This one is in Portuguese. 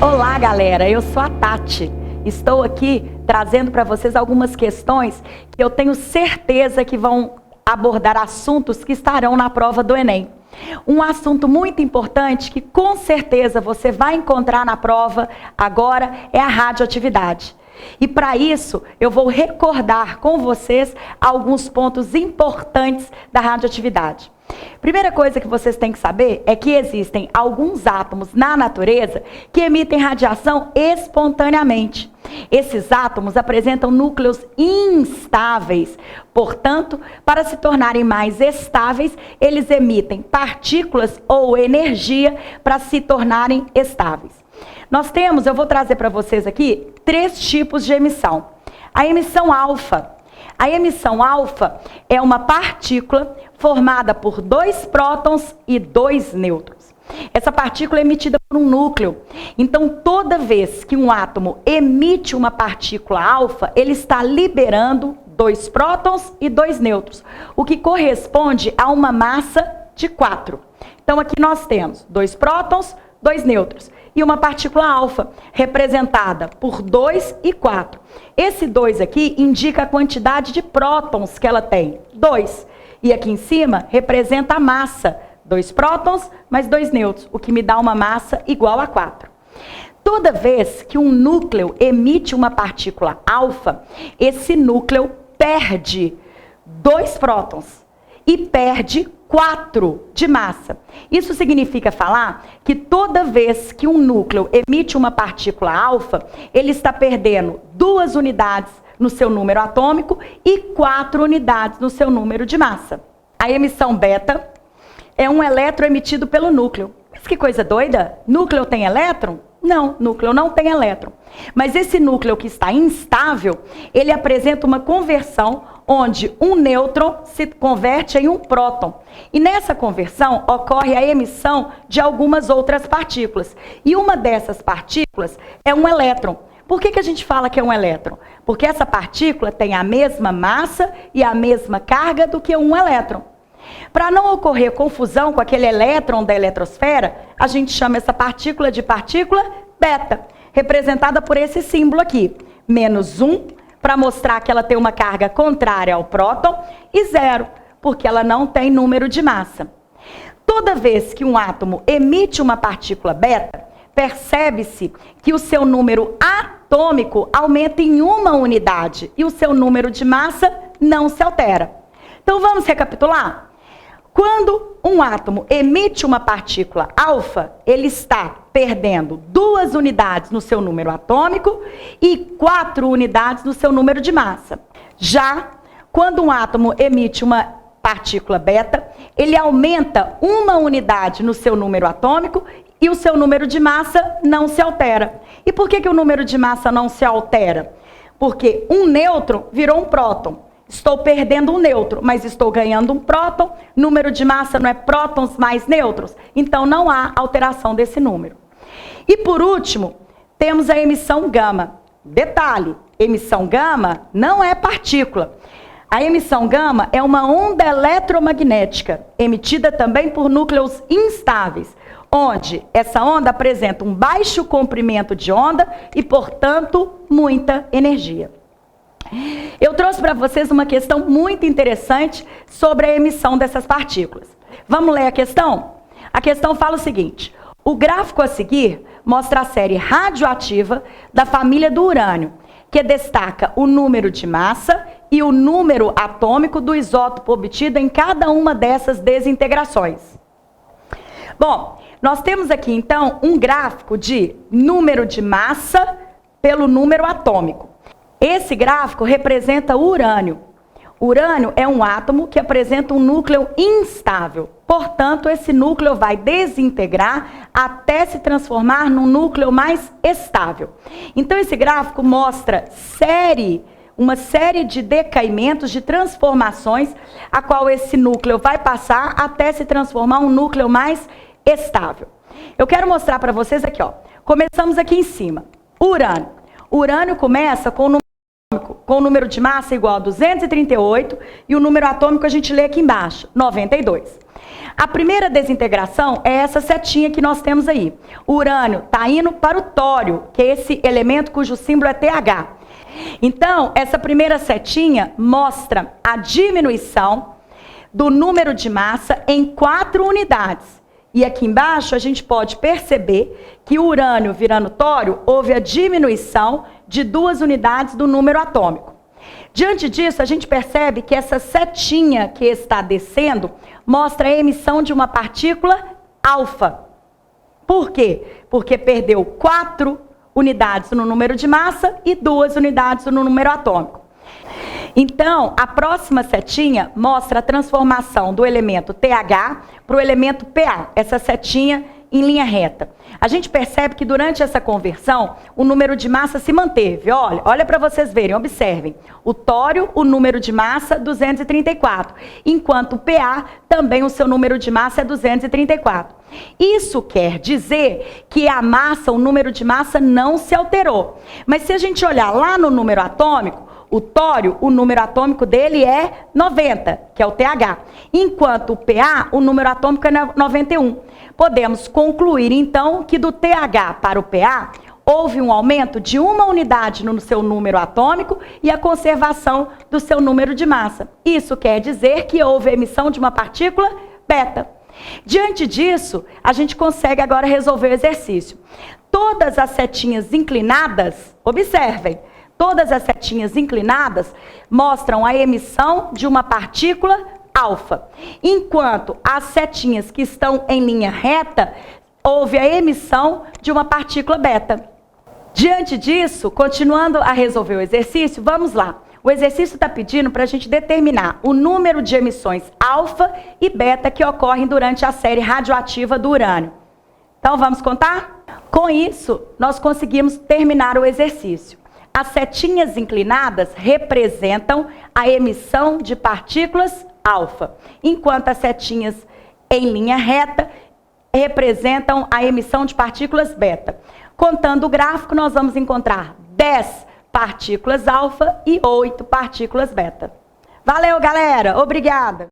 Olá, galera, eu sou a Tati. Estou aqui trazendo para vocês algumas questões que eu tenho certeza que vão abordar assuntos que estarão na prova do Enem. Um assunto muito importante que com certeza você vai encontrar na prova agora é a radioatividade. E para isso, eu vou recordar com vocês alguns pontos importantes da radioatividade. Primeira coisa que vocês têm que saber é que existem alguns átomos na natureza que emitem radiação espontaneamente. Esses átomos apresentam núcleos instáveis. Portanto, para se tornarem mais estáveis, eles emitem partículas ou energia para se tornarem estáveis. Eu vou trazer para vocês aqui 3 tipos de emissão. A emissão alfa. A emissão alfa é uma partícula formada por 2 prótons e 2 nêutrons. Essa partícula é emitida por um núcleo. Então, toda vez que um átomo emite uma partícula alfa, ele está liberando 2 prótons e 2 nêutrons, o que corresponde a uma massa de 4. Então, aqui nós temos 2 prótons, 2 nêutrons e uma partícula alfa, representada por 2 e 4. Esse 2 aqui indica a quantidade de prótons que ela tem, 2. E aqui em cima representa a massa, 2 prótons mais 2 nêutrons, o que me dá uma massa igual a 4. Toda vez que um núcleo emite uma partícula alfa, esse núcleo perde 2 prótons e perde 4 de massa. Isso significa falar que toda vez que um núcleo emite uma partícula alfa, ele está perdendo 2 unidades no seu número atômico e 4 unidades no seu número de massa. A emissão beta é um elétron emitido pelo núcleo. Mas que coisa doida! Núcleo tem elétron? Não, núcleo não tem elétron. Mas esse núcleo que está instável, ele apresenta uma conversão onde um nêutron se converte em um próton. E nessa conversão ocorre a emissão de algumas outras partículas. E uma dessas partículas é um elétron. Por que a gente fala que é um elétron? Porque essa partícula tem a mesma massa e a mesma carga do que um elétron. Para não ocorrer confusão com aquele elétron da eletrosfera, a gente chama essa partícula de partícula beta, representada por esse símbolo aqui, -1, para mostrar que ela tem uma carga contrária ao próton, e 0, porque ela não tem número de massa. Toda vez que um átomo emite uma partícula beta, percebe-se que o seu número atômico aumenta em 1 unidade e o seu número de massa não se altera. Então vamos recapitular? Quando um átomo emite uma partícula alfa, ele está perdendo 2 unidades no seu número atômico e 4 unidades no seu número de massa. Já quando um átomo emite uma partícula beta, ele aumenta 1 unidade no seu número atômico e o seu número de massa não se altera. E por que o número de massa não se altera? Porque um nêutron virou um próton. Estou perdendo um nêutron, mas estou ganhando um próton. Número de massa não é prótons mais nêutrons. Então, não há alteração desse número. E, por último, temos a emissão gama. Detalhe, emissão gama não é partícula. A emissão gama é uma onda eletromagnética, emitida também por núcleos instáveis, onde essa onda apresenta um baixo comprimento de onda e, portanto, muita energia. Eu trouxe para vocês uma questão muito interessante sobre a emissão dessas partículas. Vamos ler a questão? A questão fala o seguinte: o gráfico a seguir mostra a série radioativa da família do urânio, que destaca o número de massa e o número atômico do isótopo obtido em cada uma dessas desintegrações. Bom, nós temos aqui então um gráfico de número de massa pelo número atômico. Esse gráfico representa o urânio. O urânio é um átomo que apresenta um núcleo instável. Portanto, esse núcleo vai desintegrar até se transformar num núcleo mais estável. Então, esse gráfico mostra uma série de decaimentos, de transformações, a qual esse núcleo vai passar até se transformar um núcleo mais estável. Eu quero mostrar para vocês aqui, ó. Começamos aqui em cima. Urânio. O urânio começa com o número de massa igual a 238 e o número atômico a gente lê aqui embaixo, 92. A primeira desintegração é essa setinha que nós temos aí. O urânio está indo para o tório, que é esse elemento cujo símbolo é TH. Então, essa primeira setinha mostra a diminuição do número de massa em 4 unidades. E aqui embaixo a gente pode perceber que o urânio virando tório, houve a diminuição de 2 unidades do número atômico. Diante disso, a gente percebe que essa setinha que está descendo mostra a emissão de uma partícula alfa. Por quê? Porque perdeu 4 unidades no número de massa e 2 unidades no número atômico. Então, a próxima setinha mostra a transformação do elemento TH para o elemento PA, essa setinha em linha reta. A gente percebe que durante essa conversão, o número de massa se manteve. Olha para vocês verem, observem. O tório, o número de massa, 234. Enquanto o PA, também o seu número de massa é 234. Isso quer dizer que a massa, o número de massa não se alterou. Mas se a gente olhar lá no número atômico, o tório, o número atômico dele é 90, que é o TH. Enquanto o PA, o número atômico é 91. Podemos concluir, então, que do TH para o PA, houve um aumento de 1 unidade no seu número atômico e a conservação do seu número de massa. Isso quer dizer que houve a emissão de uma partícula beta. Diante disso, a gente consegue agora resolver o exercício. Todas as setinhas inclinadas, observem, todas as setinhas inclinadas mostram a emissão de uma partícula alfa. Enquanto as setinhas que estão em linha reta, houve a emissão de uma partícula beta. Diante disso, continuando a resolver o exercício, vamos lá. O exercício está pedindo para a gente determinar o número de emissões alfa e beta que ocorrem durante a série radioativa do urânio. Então, vamos contar? Com isso, nós conseguimos terminar o exercício. As setinhas inclinadas representam a emissão de partículas alfa, enquanto as setinhas em linha reta representam a emissão de partículas beta. Contando o gráfico, nós vamos encontrar 10 partículas alfa e 8 partículas beta. Valeu, galera! Obrigada!